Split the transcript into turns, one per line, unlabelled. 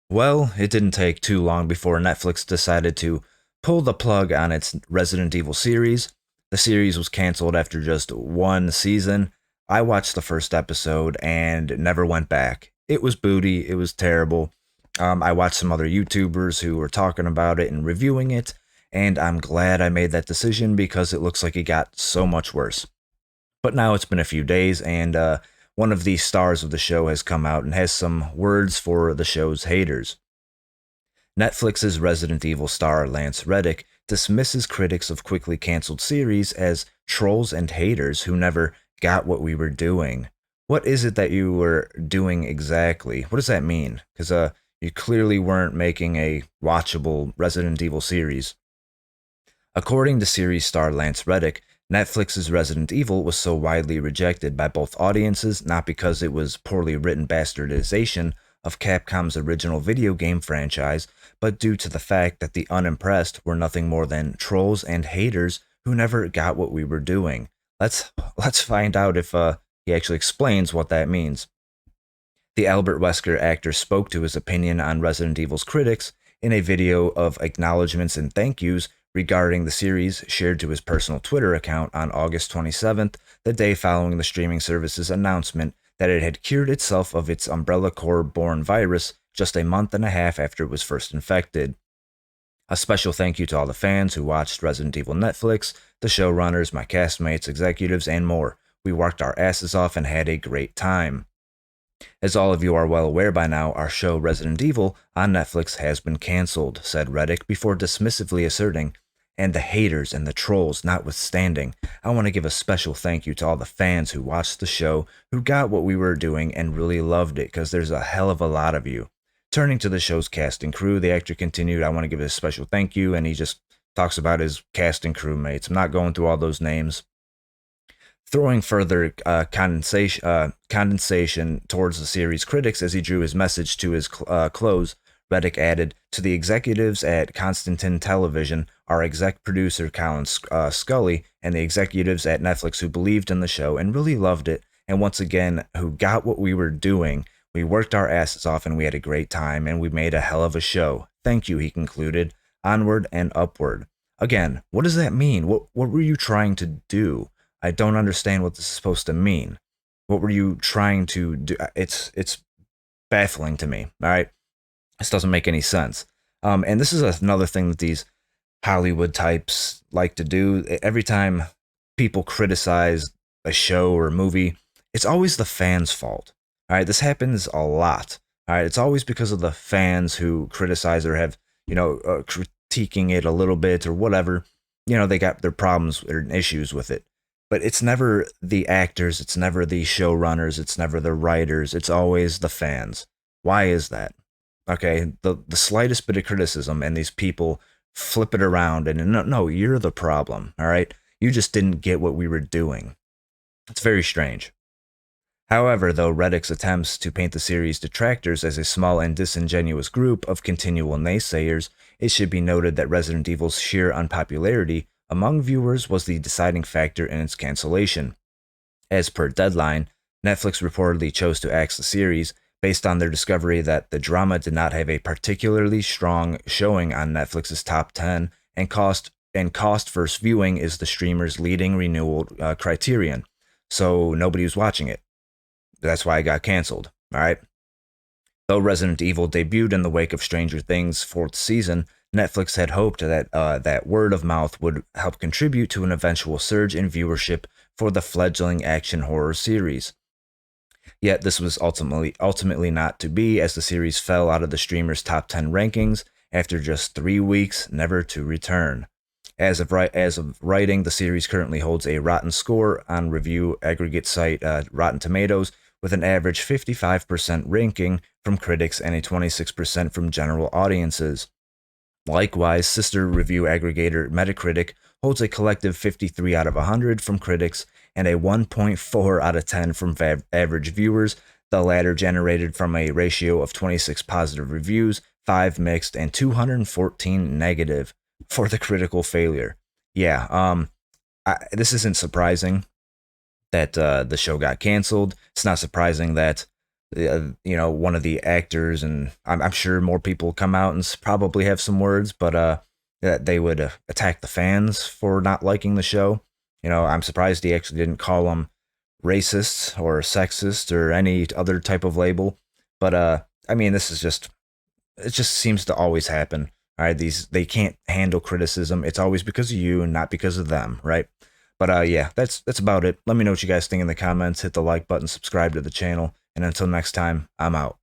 Well, it didn't take too long before Netflix decided to pull the plug on its Resident Evil series. The series was canceled after just one season. I watched the first episode and never went back. It was booty, it was terrible. I watched some other YouTubers who were talking about it and reviewing it, and I'm glad I made that decision because it looks like it got so much worse. But now it's been a few days, and one of the stars of the show has come out and has some words for the show's haters. Netflix's Resident Evil star Lance Reddick dismisses critics of quickly canceled series as trolls and haters who never got what we were doing. What is it that you were doing exactly? What does that mean? Because you clearly weren't making a watchable Resident Evil series. According to series star Lance Reddick, Netflix's Resident Evil was so widely rejected by both audiences not because it was poorly written bastardization of Capcom's original video game franchise, but due to the fact that the unimpressed were nothing more than trolls and haters who never got what we were doing. Let's find out if he actually explains what that means. The Albert Wesker actor spoke to his opinion on Resident Evil's critics in a video of acknowledgments and thank yous regarding the series shared to his personal Twitter account on August 27th, the day following the streaming service's announcement that it had cured itself of its Umbrella Corps-borne virus just a month and a half after it was first infected. A special thank you to all the fans who watched Resident Evil Netflix, the showrunners, my castmates, executives, and more. We worked our asses off and had a great time. As all of you are well aware by now, our show Resident Evil on Netflix has been cancelled, said Reddick before dismissively asserting, and the haters and the trolls notwithstanding, I want to give a special thank you to all the fans who watched the show, who got what we were doing and really loved it, because there's a hell of a lot of you. Turning to the show's cast and crew, the actor continued, I want to give a special thank you, and he just talks about his cast and crewmates. I'm not going through all those names. Throwing further condensation towards the series critics as he drew his message to his close, Reddick added, to the executives at Constantine Television, our exec producer Colin Scully, and the executives at Netflix who believed in the show and really loved it, and once again, who got what we were doing. We worked our asses off and we had a great time, and we made a hell of a show. Thank you, he concluded. Onward and upward. Again, what does that mean? What were you trying to do? I don't understand what this is supposed to mean. What were you trying to do? It's baffling to me. All right, this doesn't make any sense. And this is another thing that these Hollywood types like to do. Every time people criticize a show or a movie, it's always the fans' fault. All right, this happens a lot. All right, it's always because of the fans who criticize or have critiquing it a little bit or whatever. They got their problems or issues with it. But it's never the actors, it's never the showrunners, it's never the writers, it's always the fans. Why is that? Okay, the slightest bit of criticism and these people flip it around and no, you're the problem, all right? You just didn't get what we were doing. It's very strange. However, though Reddick's attempts to paint the series' detractors as a small and disingenuous group of continual naysayers, it should be noted that Resident Evil's sheer unpopularity among viewers was the deciding factor in its cancellation. As per Deadline, Netflix reportedly chose to axe the series based on their discovery that the drama did not have a particularly strong showing on Netflix's top 10, and cost first viewing is the streamer's leading renewal criterion. So nobody was watching it. That's why it got canceled. All right. Though Resident Evil debuted in the wake of Stranger Things' fourth season, Netflix had hoped that that word of mouth would help contribute to an eventual surge in viewership for the fledgling action horror series. Yet this was ultimately not to be, as the series fell out of the streamer's top 10 rankings after just 3 weeks, never to return. As of writing, the series currently holds a rotten score on review aggregate site Rotten Tomatoes, with an average 55% ranking from critics and a 26% from general audiences. Likewise, sister review aggregator Metacritic holds a collective 53 out of 100 from critics and a 1.4 out of 10 from average viewers, the latter generated from a ratio of 26 positive reviews, 5 mixed, and 214 negative for the critical failure. Yeah, this isn't surprising that the show got canceled. It's not surprising that one of the actors, and I'm sure more people come out and probably have some words, but that they would attack the fans for not liking the show. I'm surprised he actually didn't call them racist or sexist or any other type of label. But I mean, this is just it just seems to always happen. All right, these they can't handle criticism. It's always because of you and not because of them, right? But yeah, that's about it. Let me know what you guys think in the comments. Hit the like button, subscribe to the channel, and until next time, I'm out.